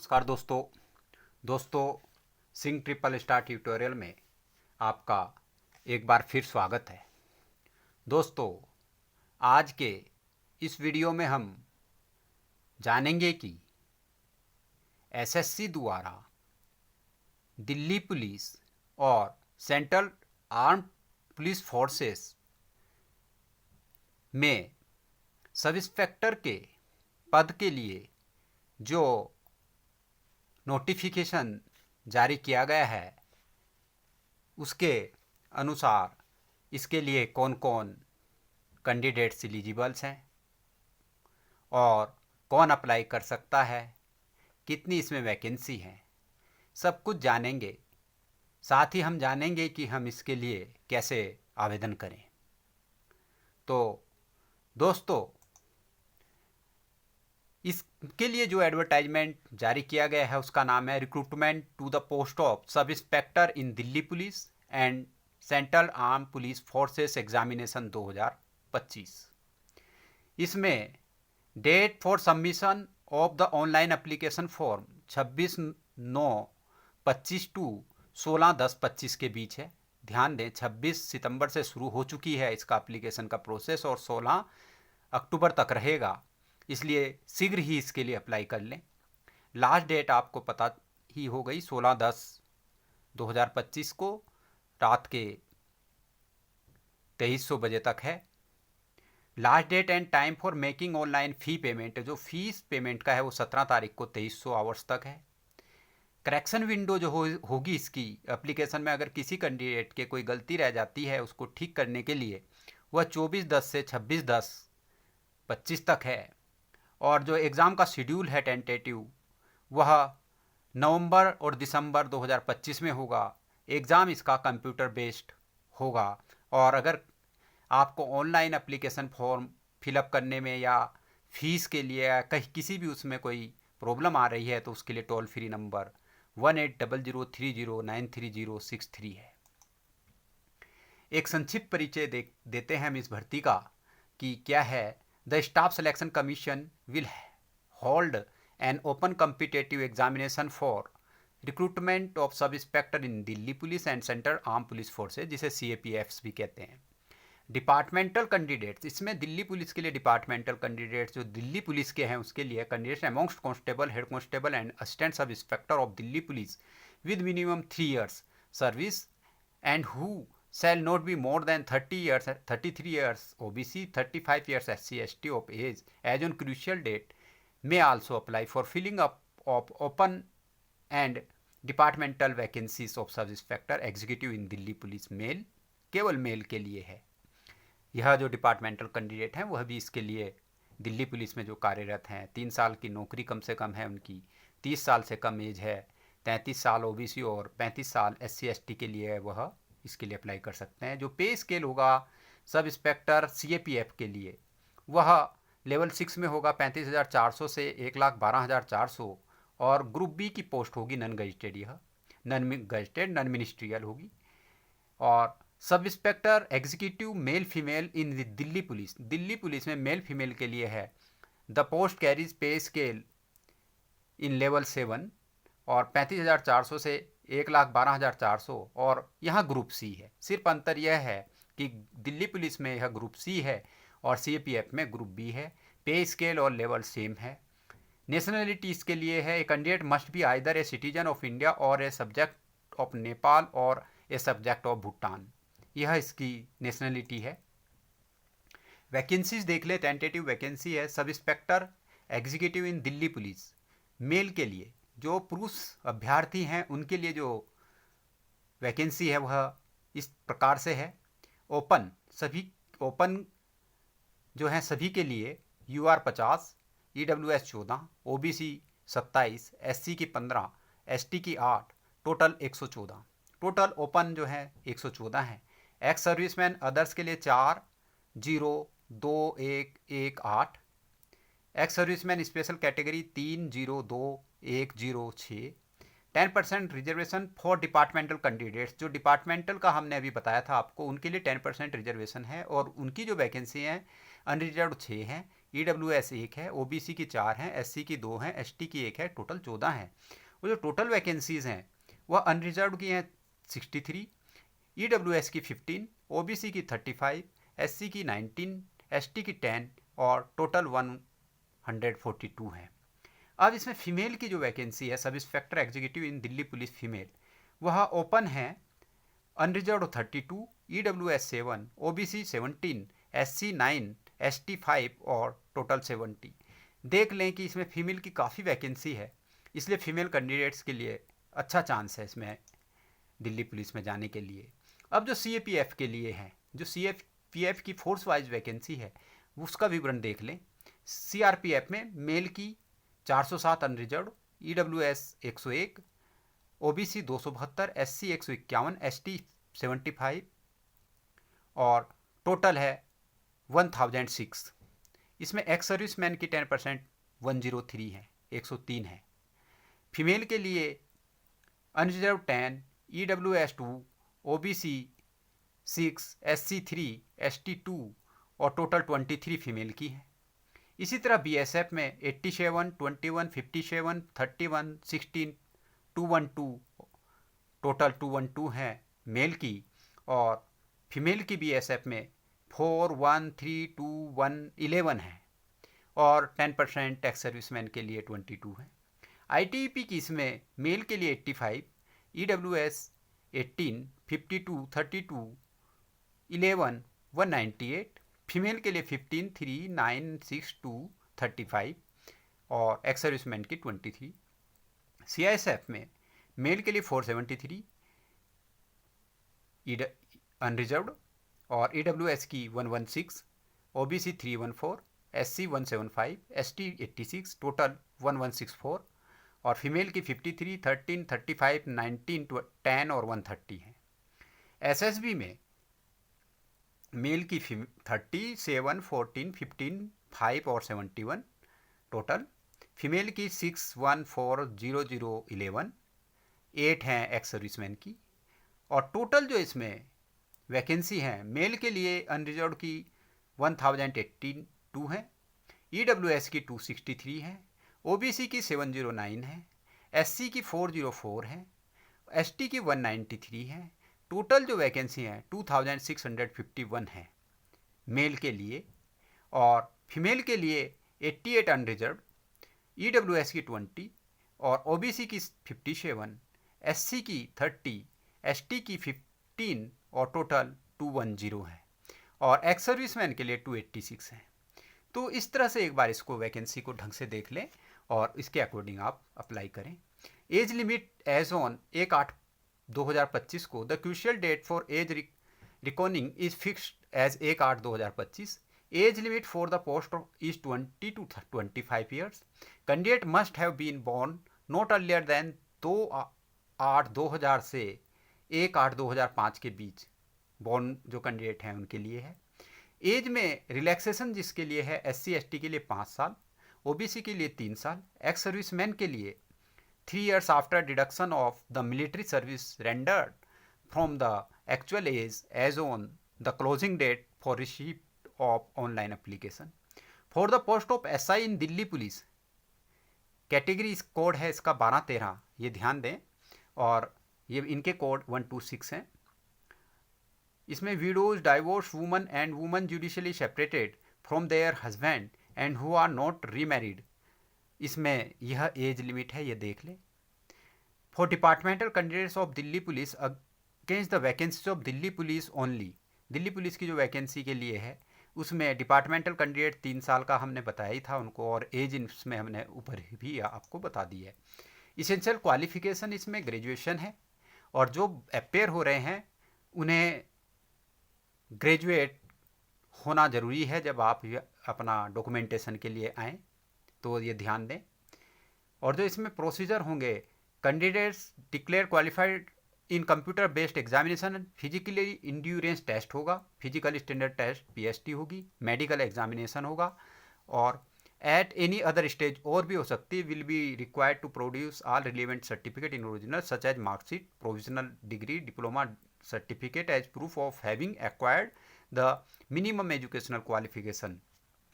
नमस्कार दोस्तों Singh triple star tutorial में आपका एक बार फिर स्वागत है। दोस्तों, आज के इस वीडियो में हम जानेंगे कि एसएससी द्वारा दिल्ली पुलिस और सेंट्रल आर्म्ड पुलिस फोर्सेस में सब इंस्पेक्टर के पद के लिए जो नोटिफिकेशन जारी किया गया है उसके अनुसार इसके लिए कौन कौन कैंडिडेट्स एलिजिबल्स हैं और कौन अप्लाई कर सकता है, कितनी इसमें वैकेंसी है, सब कुछ जानेंगे। साथ ही हम जानेंगे कि हम इसके लिए कैसे आवेदन करें। तो दोस्तों, इसके लिए जो एडवर्टाइजमेंट जारी किया गया है उसका नाम है recruitment to the post of sub inspector in Delhi police and central arm police forces examination 2025। इसमें date for submission of the online application form 26/9/25 to 16/10/25 के बीच है। ध्यान दें, 26 सितंबर से शुरू हो चुकी है इसका एप्लीकेशन का प्रोसेस और 16 अक्टूबर तक रहेगा, इसलिए शीघ्र ही इसके लिए अप्लाई कर लें। लास्ट डेट आपको पता ही हो गई, 16/10/2025 को रात के 2300 बजे तक है। Last date and time for making online fee payment, जो फीस पेमेंट का है वो 17 तारीख को 2300 आवर्स तक है। करेक्शन विंडो जो होगी इसकी एप्लीकेशन में, अगर किसी कैंडिडेट के कोई गलती रह जाती है उसको ठीक करने के लिए, वह 24/10 से 26/10/25 तक है। और जो एग्ज़ाम का शेड्यूल है टेंटेटिव, वह नवंबर और दिसंबर 2025 में होगा। एग्ज़ाम इसका कंप्यूटर बेस्ड होगा। और अगर आपको ऑनलाइन एप्लीकेशन फॉर्म फिलअप करने में या फीस के लिए या कहीं किसी भी उसमें कोई प्रॉब्लम आ रही है तो उसके लिए टोल फ्री नंबर 1800309306 है। एक संक्षिप्त परिचय देते हैं हम इस भर्ती का कि क्या है। The Staff Selection Commission will hold an open competitive examination for recruitment of sub-inspector in Delhi Police and Central Armed Police Forces, जिसे CAPFs भी कहते हैं। डिपार्टमेंटल कैंडिडेट्स, इसमें दिल्ली पुलिस के लिए डिपार्टमेंटल कैंडिडेट्स जो दिल्ली पुलिस के हैं उसके लिए candidates amongst constable, head constable and assistant sub inspector of Delhi police with minimum 3 years service and who shall not be more than 30 years, 33 years OBC, 35 years SC ST of age as on crucial date may also apply for filling up of open and departmental vacancies of sub inspector executive in Delhi police. Male, केवल male के लिए है। यह जो departmental candidate हैं वह भी इसके लिए दिल्ली पुलिस में जो कार्यरत हैं, 3 साल की नौकरी कम से कम है उनकी, 30 साल से कम एज है, 33 साल OBC और 35 साल SC ST के लिए वह इसके लिए अप्लाई कर सकते हैं। जो पे स्केल होगा सब इंस्पेक्टर CAPF के लिए, वह लेवल 6 में होगा 35,400 से 1,12,400 और ग्रुप बी की पोस्ट होगी नॉन गजेटेड, यह नॉन मिनिस्ट्रियल होगी। और सब इंस्पेक्टर एग्जीक्यूटिव मेल फीमेल इन दिल्ली पुलिस में मेल फीमेल के लिए है। द पोस्ट कैरीज पे स्केल इन लेवल 7 और 35,400 से 1,12,400 और यहाँ ग्रुप सी है। सिर्फ अंतर यह है कि दिल्ली पुलिस में यह ग्रुप सी है और CAPF में ग्रुप बी है। पे स्केल और लेवल सेम है। नेशनलिटी इसके लिए है, a candidate must be either a citizen of India और ए सब्जेक्ट ऑफ नेपाल और ए सब्जेक्ट ऑफ भूटान, यह इसकी नेशनलिटी है। वैकेंसीज देख ले। टेंटेटिव वैकेंसी है sub inspector executive in Delhi police male के लिए, जो पुरुष अभ्यर्थी हैं उनके लिए जो वैकेंसी है वह इस प्रकार से है। ओपन जो हैं सभी के लिए UR 50, EWS 14, OBC 27, SC की 15, ST की 8, टोटल 114। टोटल ओपन जो है 114 है। एक्स सर्विसमैन अदर्स के लिए 402,118, ex serviceman special category 302,106। 10% reservation for departmental candidates, जो डिपार्टमेंटल का हमने अभी बताया था आपको, उनके लिए 10% रिजर्वेशन है और उनकी जो वैकेंसी हैं अनरिजर्व्ड 6 हैं। EWS 1 है, OBC की 4 हैं, SC की 2 हैं, ST की 1 है, टोटल 14 हैं। वो जो टोटल वैकेंसीज हैं वह अनरिजर्व की हैं 63, EWS की 15, OBC की 35, SC की 19, ST की 10 और टोटल 142 हैं। अब इसमें फीमेल की जो वैकेंसी है sub inspector executive in Delhi police female, वह ओपन है unreserved 32, EWS 7, OBC 17, SC 9, ST 5 और टोटल 70। देख लें कि इसमें फीमेल की काफ़ी वैकेंसी है, इसलिए फीमेल कैंडिडेट्स के लिए अच्छा चांस है इसमें दिल्ली पुलिस में जाने के लिए। अब जो CAPF के लिए है, जो CAPF की फोर्स वाइज वैकेंसी है उसका विवरण देख लें। CRPF में मेल की 407 unreserved, EWS 101, OBC 272, SC 151, ST 75 और टोटल है 1006। इसमें एक्स सर्विसमैन की 10% 103 है, 103 है। फीमेल के लिए unreserved 10, EWS 2, OBC 6, SC 3, ST 2 और टोटल 23 फीमेल की है। इसी तरह BSF में 87, 21, 57, 31, 16, 212 टोटल 212 हैं मेल की, और फीमेल की BSF में 4, 1, 3, 2, 1, 11 है और 10% एक्स सर्विसमैन के लिए 22 है। ITBP की इसमें मेल के लिए 85, EWS 18, 52, 32, 11, 198, फीमेल के लिए 15, 3, 9, 6, 2, 35 और एक्स सर्विसमैन की 23। CISF में मेल के लिए 473 अनरिजर्व्ड और EWS की 116, OBC 314, SC 175, ST 86, टोटल 1164 और फीमेल की 53, 13, 35, 19, 10 और 130 है। SSB में मेल की 30, 7, 14, 15, 5 और 71 टोटल, फीमेल की 6, 1, 4, 0, 0, 11, 8 हैं एक्स सर्विसमैन की, और टोटल जो इसमें वैकेंसी हैं मेल के लिए अनरिजर्व की 1082 हैं, EWS की 263 है, OBC की 709 है, SC की 404 है, ST की 193 है। टोटल जो वैकेंसी हैं 2651 है मेल के लिए, और फीमेल के लिए 88 अनरिजर्व, EWS की 20 और OBC की 57, SC की 30, ST की 15 और टोटल 210 है, और एक्स सर्विसमैन के लिए 286 है। तो इस तरह से एक बार इसको वैकेंसी को ढंग से देख लें और इसके अकॉर्डिंग आप अप्लाई करें। एज लिमिट एज ऑन 1/8/2025 को the crucial date for age recording is fixed as 1/8/2025। Age limit for the post is 20 to 25 years. Candidate must have been born not earlier than 2/8/2000 से 1/8/2005 के बीच born जो candidate हैं उनके लिए है। As में relaxation जिसके लिए है SC ST के लिए 5 साल, OBC के लिए 3 साल, एक्स सर्विसमैन के लिए 3 years after deduction of the military service rendered from the actual age as on the closing date for receipt of online application. For the post of SI in Delhi police, category code है इसका 12-13, ये ध्यान दें, और ये इनके code 126 हैं। इसमें widows, divorce woman and woman judicially separated from their husband and who are not remarried, इसमें यह एज लिमिट है, ये देख लें। For departmental candidates of Delhi police against the vacancies of Delhi police only, Delhi police की जो वैकेंसी के लिए है उसमें डिपार्टमेंटल कैंडिडेट 3 साल का हमने बताया ही था उनको, और एज इसमें हमने ऊपर भी आपको बता दी है। इसेंशियल क्वालिफिकेशन इसमें ग्रेजुएशन है, और जो अपेयर हो रहे हैं उन्हें ग्रेजुएट होना ज़रूरी है जब आप अपना डॉक्यूमेंटेशन के लिए आएँ, तो ये ध्यान दें। और जो इसमें प्रोसीजर होंगे, candidates declare qualified in computer based examination, physically endurance test होगा, फिजिकल स्टैंडर्ड टेस्ट PST होगी, मेडिकल एग्जामिनेशन होगा, और एट एनी अदर स्टेज और भी हो सकती है, will be required to produce all relevant certificate in original such as marksheet, provisional degree, diploma certificate as proof of having acquired the minimum educational qualification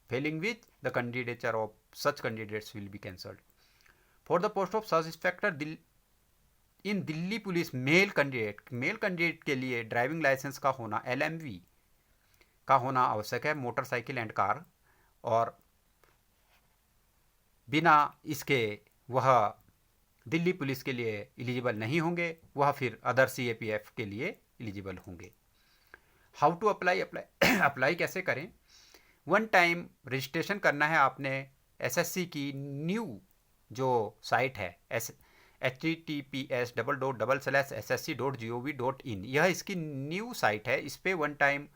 failing which the candidature of such candidates will be cancelled. For the post of सब inspector in Delhi police male candidate के लिए driving licence का होना LMV का होना आवश्यक है, motorcycle and car, और बिना इसके वह दिल्ली पुलिस के लिए एलिजिबल नहीं होंगे, वह फिर अदर CAPF के लिए एलिजिबल होंगे। हाउ टू अप्लाई कैसे करें? वन टाइम रजिस्ट्रेशन करना है आपने SSC की न्यू जो साइट है https://ssc.gov.in, यह इसकी न्यू साइट है। इस पर वन टाइम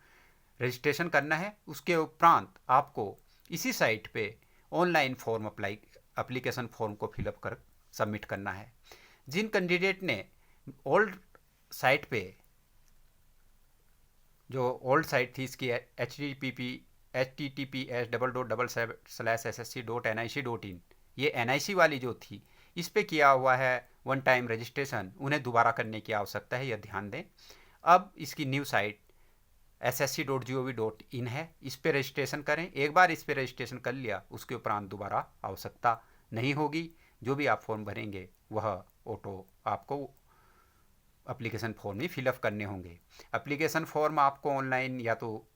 रजिस्ट्रेशन करना है। उसके उपरांत आपको इसी साइट पे ऑनलाइन फॉर्म एप्लीकेशन फॉर्म को फिलअप कर सबमिट करना है। जिन कैंडिडेट ने ओल्ड साइट पे, जो ओल्ड साइट थी इसकी https://ssc.nic.in, ये NIC वाली जो थी, इस पे किया हुआ है वन टाइम रजिस्ट्रेशन, उन्हें दोबारा करने की आवश्यकता है, यह ध्यान दें। अब इसकी न्यू साइट ssc.gov.in है, इस पे रजिस्ट्रेशन करें। एक बार इस पे रजिस्ट्रेशन कर लिया, उसके उपरांत दोबारा आवश्यकता नहीं होगी। जो भी आप फॉर्म भरेंगे वह ऑटो आपको एप्लीकेशन फॉर्म ही फिलअप करने होंगे। एप्लीकेशन फॉर्म आपको ऑनलाइन या तो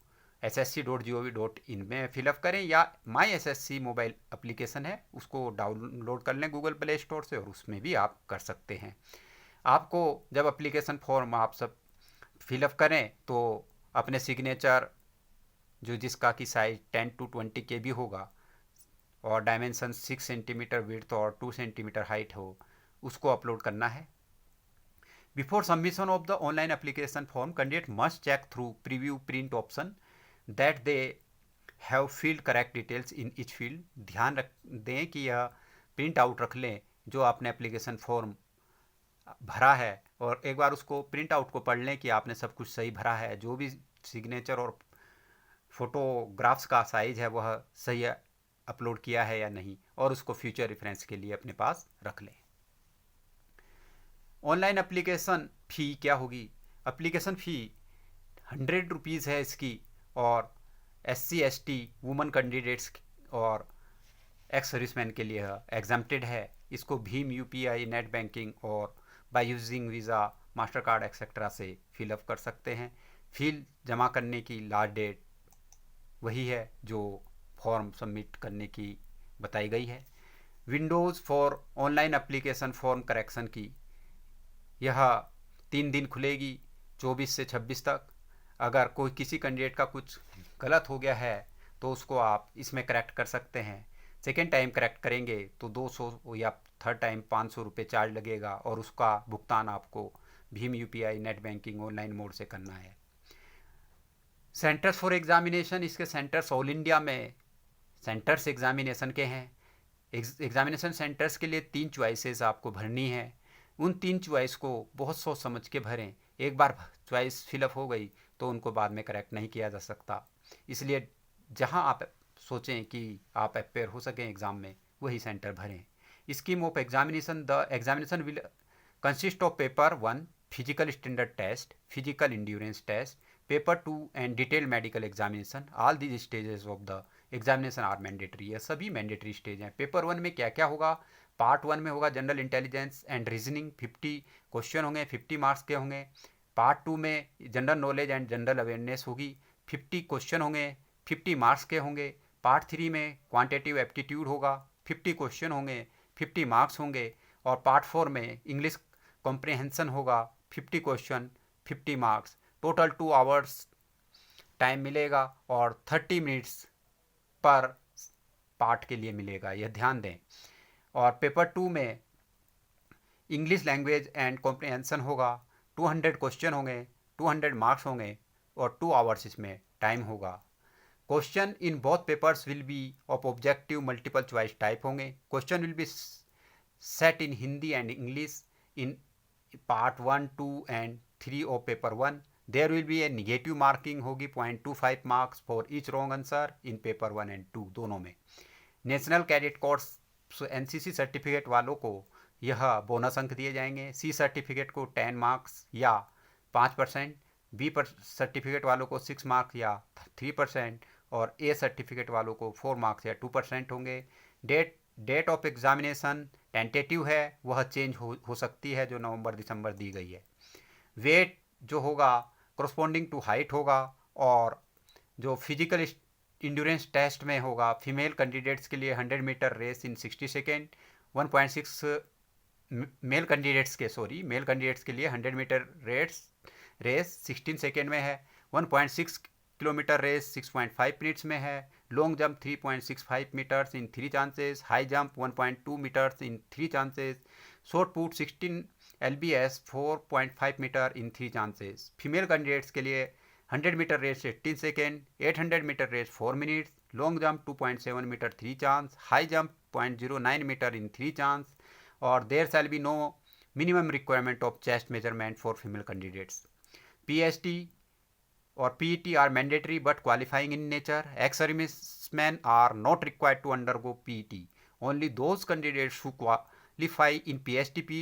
ssc.gov.in में फिलअप करें, या माई SSC मोबाइल एप्लीकेशन है, उसको डाउनलोड कर लें गूगल प्ले स्टोर से, और उसमें भी आप कर सकते हैं। आपको जब एप्लीकेशन फॉर्म आप सब फिलअप करें तो अपने सिग्नेचर, जो जिसका की साइज 10 to 20 KB होगा और डायमेंशन 6 सेंटीमीटर विड्थ और 2 सेंटीमीटर हाइट हो, उसको अपलोड करना है। Before submission of the online application form, candidate must check through preview print option that they have filled correct details in each field. ध्यान रख दें कि यह प्रिंट आउट रख लें जो आपने एप्लीकेशन फॉर्म भरा है, और एक बार उसको प्रिंट आउट को पढ़ लें कि आपने सब कुछ सही भरा है, जो भी सिग्नेचर और फोटोग्राफ्स का साइज है वह सही अपलोड किया है या नहीं, और उसको फ्यूचर रेफरेंस के लिए अपने पास रख लें। ऑनलाइन एप्लीकेशन फ़ी क्या होगी? एप्लीकेशन फ़ी 100 रुपीज़ है इसकी, और SC ST वुमन कैंडिडेट्स और एक्स सर्विसमैन के लिए एग्जाम्प्टेड है। इसको भीम UPI नेट बैंकिंग और by using visa, master card etcetera से फिलअप कर सकते हैं। फील जमा करने की लास्ट डेट वही है जो फॉर्म सबमिट करने की बताई गई है। Windows for online application form correction की, यह 3 दिन खुलेगी 24 से 26 तक। अगर कोई किसी कैंडिडेट का कुछ गलत हो गया है तो उसको आप इसमें करेक्ट कर सकते हैं। सेकेंड टाइम करेक्ट करेंगे तो 200 या थर्ड टाइम 500 रुपये चार्ज लगेगा, और उसका भुगतान आपको Bhim UPI net banking online mode से करना है। सेंटर्स फॉर एग्जामिनेशन, इसके सेंटर्स ऑल इंडिया में सेंटर्स एग्जामिनेशन के हैं। एग्जामिनेशन सेंटर्स के लिए 3 चॉइसेस आपको भरनी है। उन 3 चॉइस को बहुत सोच समझ के भरें। एक बार चॉइस फिलअप हो गई तो उनको बाद में करेक्ट नहीं किया जा सकता, इसलिए जहां आप सोचें कि आप अपेयर हो सकें एग्ज़ाम में, वही सेंटर भरें। Scheme of examination, the examination will consist of paper 1 physical standard test, physical endurance test, paper 2 and detail medical examination. All these stages of the examination are mandatory. ये सभी mandatory stage हैं। Paper 1 में क्या क्या होगा? Part 1 में होगा general intelligence and reasoning, 50 question होंगे, 50 मार्क्स के होंगे। पार्ट 2 में general knowledge and general awareness होगी, 50 क्वेश्चन होंगे, 50 मार्क्स के होंगे। पार्ट 3 में क्वांटिटेटिव एप्टीट्यूड होगा, 50 क्वेश्चन होंगे, 50 मार्क्स होंगे। और पार्ट 4 में इंग्लिश कॉम्प्रिहेंशन होगा, 50 question, 50 marks. Total 2 hours time मिलेगा और 30 मिनट्स पर पार्ट के लिए मिलेगा, यह ध्यान दें। और पेपर 2 में इंग्लिश लैंग्वेज एंड कॉम्प्रिहेंशन होगा, 200 क्वेश्चन होंगे, 200 मार्क्स होंगे, और 2 आवर्स इसमें टाइम होगा। Question in both papers will be of objective multiple choice type होंगे। Question will be set in Hindi and English in part 1, 2 and 3 of paper 1। There will be a negative marking होगी 0.25 marks for each wrong answer in paper 1 and 2 दोनों में। National cadet course NCC certificate वालों को यह bonus अंक दिए जाएंगे। C certificate को 10 मार्क्स या 5%, B सर्टिफिकेट वालों को 6 मार्क्स या 3%, और ए सर्टिफिकेट वालों को 4 मार्क्स या 2% होंगे। डेट ऑफ एग्जामिनेशन टेंटेटिव है, वह चेंज हो सकती है, जो नवंबर दिसंबर दी गई है। वेट जो होगा करस्पॉन्डिंग टू हाइट होगा, और जो फिजिकल इंड्योरेंस टेस्ट में होगा फीमेल कैंडिडेट्स के लिए 100 metre race in 60 second, 1.6 male candidates के लिए 100 मीटर रेस 16 सेकेंड में है, 1.6 किलोमीटर रेस 6.5 मिनट्स में है, long jump 3.65 metres in 3 chances, high jump 1.2 metres in 3 chances, short put 16 LBS 4.5 metre in 3 chances. Female candidates के लिए 100 metre race 18 second, 800 metre race 4 minutes, long jump 2.7 metre 3 chance, high jump 0.09 metre in 3 chance, और there shall be no minimum requirement of chest measurement for female candidates. PST or PET are mandatory but qualifying in nature. Ex-servicemen are not required to undergo PET. Only those candidates who qualify in PST, PET